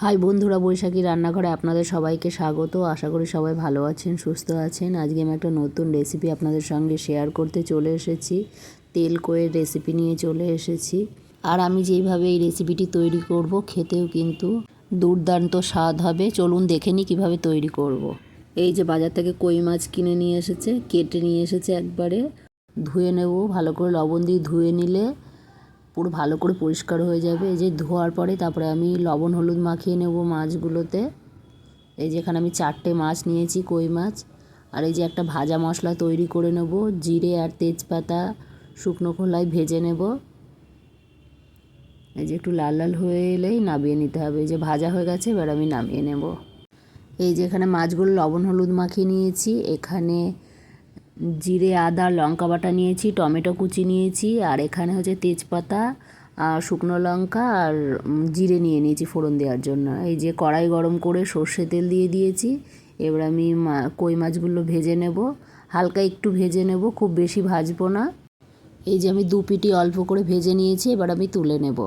High বন্ধুরা, বৈশাখী রান্নাঘরে আপনাদের সবাইকে স্বাগত। আশা করি সবাই ভালো আছেন, সুস্থ আছেন। আজকে আমি একটা নতুন রেসিপি আপনাদের সঙ্গে শেয়ার করতে চলে এসেছি। তেল কইয়ের রেসিপি নিয়ে চলে এসেছি। আর আমি যেইভাবে এই রেসিপিটি তৈরি করব, খেতেও কিন্তু দুর্দান্ত স্বাদ হবে। চলুন দেখে নিই কীভাবে তৈরি করব। এই যে বাজার থেকে কই মাছ কিনে নিয়ে এসেছে, কেটে নিয়ে এসেছে, একবারে ধুয়ে নেব। ভালো করে লবণ দিয়ে ধুয়ে নিলে পুরো ভালো করে পরিষ্কার হয়ে যাবে। এই যে ধোয়ার পরে তারপরে আমি লবণ হলুদ মাখিয়ে নেব মাছগুলোতে। এই যে এখানে আমি 4টে মাছ নিয়েছি, কই মাছ। আর এই যে একটা ভাজা মশলা তৈরি করে নেব। জিরে আর তেজপাতা শুকনো খোলায় ভেজে নেব। এই যে একটু লাল লাল হয়ে এলেই নামিয়ে নিতে হবে। এই যে ভাজা হয়ে গেছে, এবার আমি নামিয়ে নেব। এই যে এখানে মাছগুলো লবণ হলুদ মাখিয়ে নিয়েছি। এখানে জিরে আদা লঙ্কা বাটা নিয়েছি, টমেটো কুচি নিয়েছি, আর এখানে হচ্ছে তেজপাতা আর শুকনো লঙ্কা আর জিরে নিয়ে নিয়েছি ফোড়ন দেওয়ার জন্য। এই যে কড়াই গরম করে সর্ষে তেল দিয়ে দিয়েছি। এবার আমি কই মাছগুলো ভেজে নেব, হালকা একটু ভেজে নেব, খুব বেশি ভাজবো না। এই যে আমি 2 পিটি অল্প করে ভেজে নিয়েছি, এবার আমি তুলে নেব।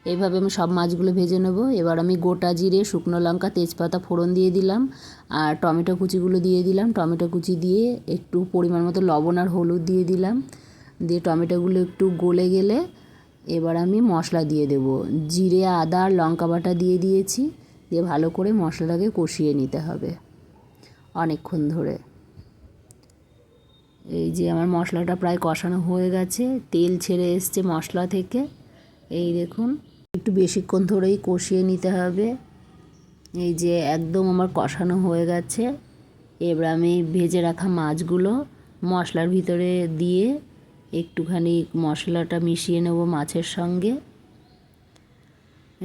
এইভাবে আমি সব মাছগুলো ভেজে নেব। এবার আমি গোটা জিরে শুকনো লঙ্কা তেজপাতা ফোড়ন দিয়ে দিলাম, আর টমেটো কুচিগুলো দিয়ে দিলাম। টমেটো কুচি দিয়ে একটু পরিমাণ মতো লবণ আর হলুদ দিয়ে দিলাম। দিয়ে টমেটোগুলো একটু গলে গেলে এবার আমি মশলা দিয়ে দেব। জিরে আদা আর লঙ্কা বাটা দিয়ে দিয়েছি। দিয়ে ভালো করে মশলাটাকে কষিয়ে নিতে হবে অনেকক্ষণ ধরে। এই যে আমার মশলাটা প্রায় কষানো হয়ে গেছে, তেল ছেড়ে এসছে মশলা থেকে। এই দেখুন, একটু বেশিক্ষণ ধরেই কষিয়ে নিতে হবে। এই যে একদম আমার কষানো হয়ে গেছে। এবার আমি ভেজে রাখা মাছগুলো মশলার ভিতরে দিয়ে একটুখানি মশলাটা মিশিয়ে নেব মাছের সঙ্গে।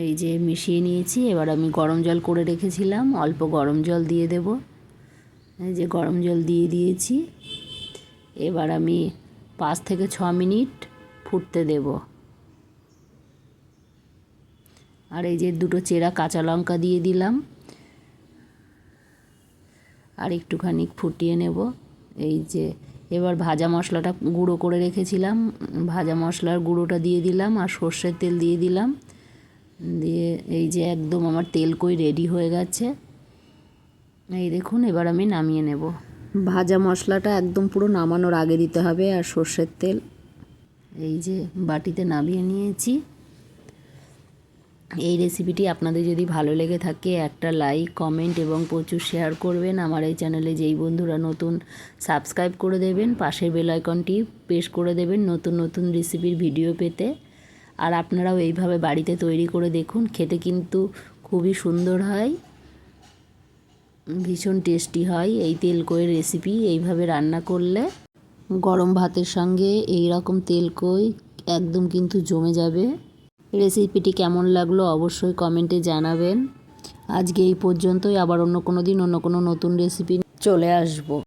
এই যে মিশিয়ে নিয়েছি। এবার আমি গরম জল করে রেখেছিলাম, অল্প গরম জল দিয়ে দেব। এই যে গরম জল দিয়ে দিয়েছি। এবার আমি 5 থেকে 6 মিনিট ফুটতে দেব। আর এই যে 2টো চেরা কাঁচা লঙ্কা দিয়ে দিলাম, আর একটুখানি ফুটিয়ে নেব। এই যে এবার ভাজা মশলাটা গুঁড়ো করে রেখেছিলাম, ভাজা মশলার গুঁড়োটা দিয়ে দিলাম, আর সর্ষের তেল দিয়ে দিলাম। দিয়ে এই যে একদম আমার তেল কই রেডি হয়ে গেছে। এই দেখুন, এবার আমি নামিয়ে নেব। ভাজা মশলাটা একদম পুরো নামানোর আগে দিতে হবে, আর সর্ষের তেল। এই যে বাটিতে নামিয়ে নিয়েছি। এই রেসিপিটি আপনাদের যদি ভালো লেগে থাকে একটা লাইক কমেন্ট এবং প্রচুর শেয়ার করবেন। আমার এই চ্যানেলে যেই বন্ধুরা নতুন সাবস্ক্রাইব করে দেবেন, পাশের বেল আইকনটি প্রেস করে দেবেন নতুন নতুন রেসিপির ভিডিও পেতে। আর আপনারাও এইভাবে বাড়িতে তৈরি করে দেখুন, খেতে কিন্তু খুবই সুন্দর হয়, ভীষণ টেস্টি হয় এই তেল কইয়ের রেসিপি। এইভাবে রান্না করলে গরম ভাতের সঙ্গে এই রকম তেল কই একদম কিন্তু জমে যাবে। রেসিপিটি কেমন লাগলো অবশ্যই কমেন্টে জানাবেন। আজকে এই পর্যন্তই, আবার অন্য কোনো দিন অন্য কোনো নতুন রেসিপি চলে আসবো।